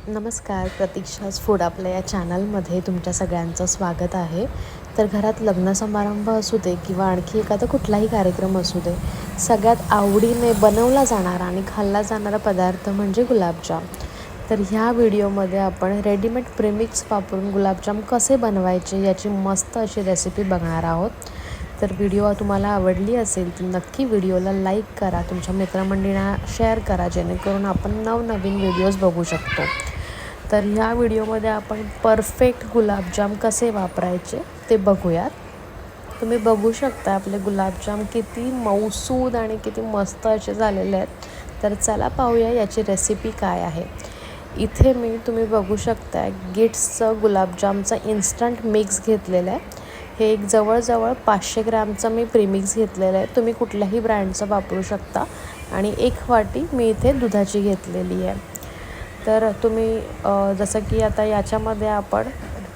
नमस्कार, प्रतीक्षाज फूड आपल्या या चॅनलमध्ये तुमच्या सगळ्यांचं स्वागत आहे. तर घरात लग्न समारंभ असू दे किंवा आणखी एखादा कुठलाही कार्यक्रम असू दे, सगळ्यात आवडीने बनवला जाणारा आणि खाल्ला जाणारा पदार्थ म्हणजे गुलाबजाम. तर ह्या व्हिडिओमध्ये आपण रेडीमेड प्रेमिक्स वापरून गुलाबजाम कसे बनवायचे याची मस्त अशी रेसिपी बघणार आहोत. तर व्हिडिओ तुम्हाला आवडली असेल तर नक्की व्हिडिओला लाईक करा, तुमच्या मित्रमंडळींना शेअर करा, जेणेकरून आपण नवनवीन व्हिडिओज बघू शकतो. तर ह्या व्हिडिओमध्ये आपण परफेक्ट गुलाबजाम कसे वापरायचे ते बघूयात. तुम्ही बघू शकता आपले गुलाबजाम किती मऊसूद आणि किती मस्त असे झालेले आहेत. तर चला पाहूया याची रेसिपी काय आहे. इथे मी तुम्ही बघू शकता गिट्सचं गुलाबजामचा इन्स्टंट मिक्स घेतलेलं आहे. हे एक जवळजवळ 500 ग्रॅमचं मी प्रीमिक्स घेतलेलं आहे. तुम्ही कुठल्याही ब्रँडचं वापरू शकता. आणि 1 वाटी मी इथे दुधाची घेतलेली आहे. तर तुम्ही जसं की आता याच्यामध्ये आपण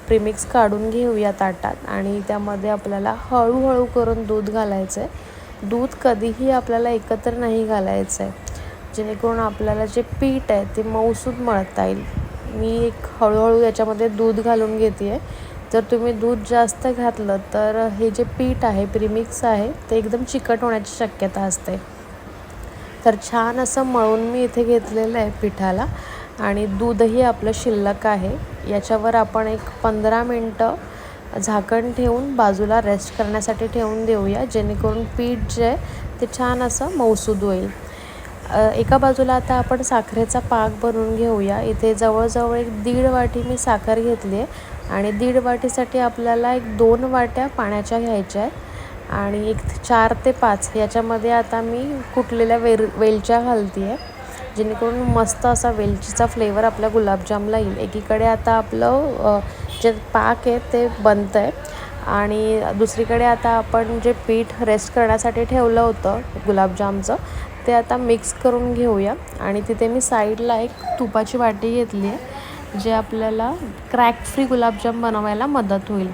प्रीमिक्स काढून घेऊया ताटात आणि त्यामध्ये आपल्याला हळूहळू करून दूध घालायचं आहे. दूध कधीही आपल्याला एकत्र नाही घालायचं आहे, जेणेकरून आपल्याला जे पीठ आहे ते मऊसूद मळता येईल. मी एक हळूहळू याच्यामध्ये दूध घालून घेते आहे. जर तुम्ही दूध जास्त घातलं तर हे जे पीठ आहे, प्रीमिक्स आहे, ते एकदम चिकट होण्याची शक्यता असते. तर छान असं मळून मी इथे घेतलेलं आहे पिठाला आणि दूधही आपलं शिल्लक आहे. याच्यावर आपण एक 15 मिनटं झाकण ठेवून बाजूला रेस्ट करण्यासाठी ठेवून देऊया, जेणेकरून पीठ जे आहे ते छान असं मऊसूद होईल. एका बाजूला आता आपण साखरेचा पाक बनवून घेऊया. इथे जवळजवळ एक 1.5 वाटी मी साखर घेतली आहे आणि 1.5 वाटीसाठी आपल्याला एक 2 वाट्या पाण्याच्या घ्यायच्या आहेत आणि एक 4 ते 5 याच्यामध्ये आता मी कुटलेल्या वेलच्या घालते आहे, जेणेकरून मस्त असा वेलचीचा फ्लेवर आपल्या गुलाबजामला येईल. एकीकडे आता आपलं जे पाक आहे ते बनतं आहे आणि दुसरीकडे आता आपण जे पीठ रेस्ट करण्यासाठी ठेवलं होतं गुलाबजामचं ते आता मिक्स करून घेऊया. आणि तिथे मी साईडला एक तुपाची वाटी घेतली आहे, जे आपल्याला क्रॅक फ्री गुलाबजाम बनवायला मदत होईल.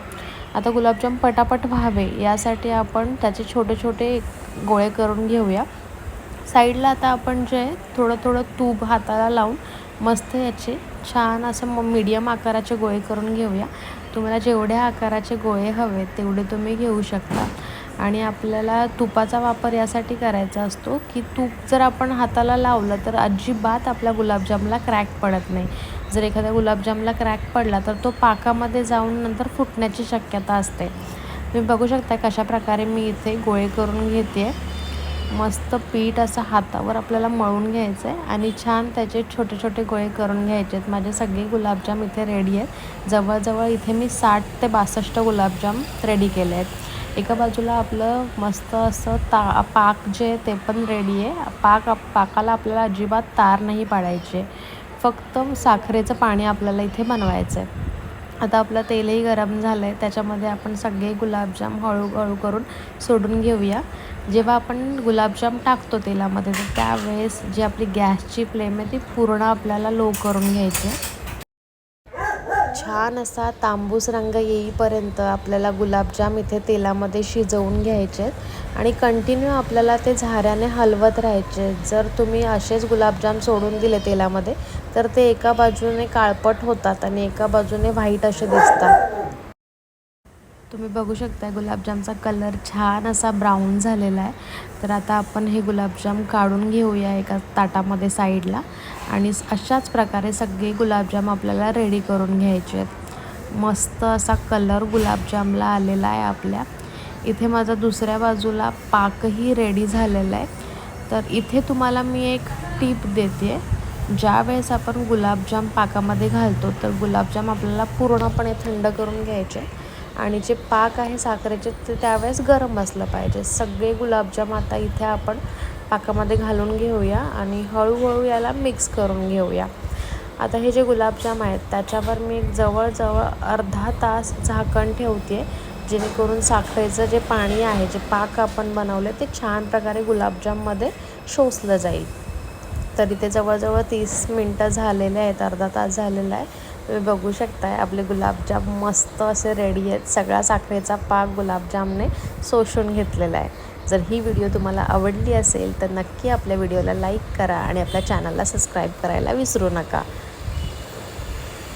आता गुलाबजाम पटापट व्हावे यासाठी आपण त्याचे छोटे छोटे गोळे करून घेऊया. साईडला आता आपण जे थोडं थोडं तूप हाताला लावून मस्त याचे छान असं मीडियम आकाराचे गोळे करून घेऊया. तुम्हाला जेवढ्या आकाराचे गोळे हवे तेवढे तुम्ही घेऊ शकता. आणि आपल्याला तुपाचा वापर यासाठी करायचा असतो की तूप जर आपण हाताला लावलं तर अजिबात आपल्या गुलाबजामला क्रॅक पडत नाही. जर एखाद्या गुलाबजामला क्रॅक पडला तर तो पाकामध्ये जाऊन नंतर फुटण्याची शक्यता असते. तुम्ही बघू शकता कशा प्रकारे मी इथे गोळे करून घेते आहे. मस्त पीठ असं हातावर आपल्याला मळून घ्यायचं आहे आणि छान त्याचे छोटे छोटे गोळे करून घ्यायचे आहेत. माझे सगळे गुलाबजाम इथे रेडी आहेत. जवळजवळ इथे मी 60 ते 62 गुलाबजाम रेडी केले आहेत. एका बाजूला आपलं मस्त असं पाक जे ते पण रेडी आहे. पाकाला आपल्याला अजिबात तार नाही पाडायचे, फक्त साखरेचं पाणी आपल्याला इथे बनवायचं आहे. आता आपलं तेलही गरम झालं आहे, त्याच्यामध्ये आपण सगळे गुलाबजाम हळूहळू करून सोडून घेऊया. जेव्हा आपण गुलाबजाम टाकतो तेलामध्ये तर त्यावेळेस जी आपली गॅसची फ्लेम आहे ती पूर्ण आपल्याला लो करून घ्यायची. छान असा तांबूस रंग येईपर्यंत आपल्याला गुलाबजाम इथे तेलामध्ये शिजवून घ्यायचे आहेत आणि कंटिन्यू आपल्याला ते झाऱ्याने हलवत राहायचे. जर तुम्ही असेच गुलाबजाम सोडून दिले तेलामध्ये तर ते एका बाजूने काळपट होतात आणि एका बाजूने व्हाईट असे दिसतात. तुम्ही बघू शकता गुलाबजामचा कलर छान असा ब्राऊन झालेला आहे. तर आता आपण हे गुलाबजाम काढून घेऊया एका ताटामध्ये साईडला आणि अशाच प्रकारे सगळे गुलाबजाम आपल्याला रेडी करून घ्यायचे आहेत. मस्त असा कलर गुलाबजामला आलेला आहे आपल्या. इथे माझा दुसऱ्या बाजूला पाकही रेडी झालेला आहे. तर इथे तुम्हाला मी एक टीप देते आहे. ज्यावेळेस आपण गुलाबजाम पाकामध्ये घालतो तर गुलाबजाम आपल्याला पूर्णपणे थंड करून घ्यायचे आणि जे पाक आहे साखरेचे ते त्यावेळेस गरम असलं पाहिजे. सगळे गुलाबजाम आता इथे आपण पाकामध्ये घालून घेऊया आणि हळूहळू याला मिक्स करून घेऊया. आता हे जे गुलाबजाम आहेत त्याच्यावर मी जवळजवळ अर्धा तास झाकण ठेवते, जेणेकरून साखरेचं जे पाणी आहे, जे पाक आपण बनवले ते छान प्रकारे गुलाबजाममध्ये शोषलं जाईल. तरी ते जवळजवळ 30 मिनटं झालेले आहेत, अर्धा तास झालेला आहे. तुम्ही बघू शकताय आपले गुलाबजाम मस्त असे रेडी आहेत. सगळा साखरेचा पाक गुलाबजामने शोषून घेतलेला आहे. जर ही व्हिडिओ तुम्हाला आवडली असेल तर नक्की आपल्या व्हिडिओला लाईक करा आणि आपल्या चॅनलला सबस्क्राईब करायला विसरू नका.